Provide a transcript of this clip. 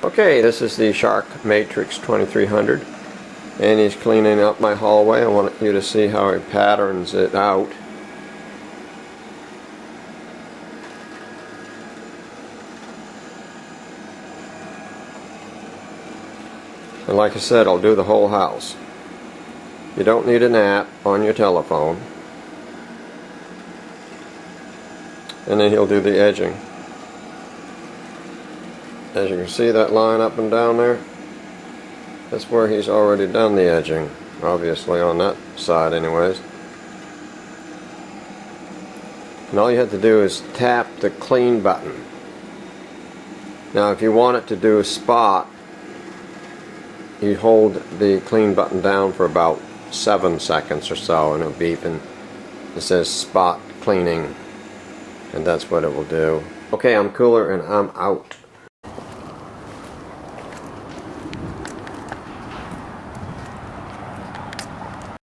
Okay, this is the Shark Matrix 2300 and he's cleaning up my hallway. I want you to see how he patterns it out. And like I said, I'll do the whole house. You don't need an app on your telephone. And then he'll do the edging. As you can see, that line up and down there, that's where he's already done the edging, obviously on that side anyways. And all you have to do is tap the clean button. Now if you want it to do a spot, you hold the clean button down for about 7 seconds or so and it'll beep and it says spot cleaning, and that's what it will do. Okay, I'm Cooler and I'm out.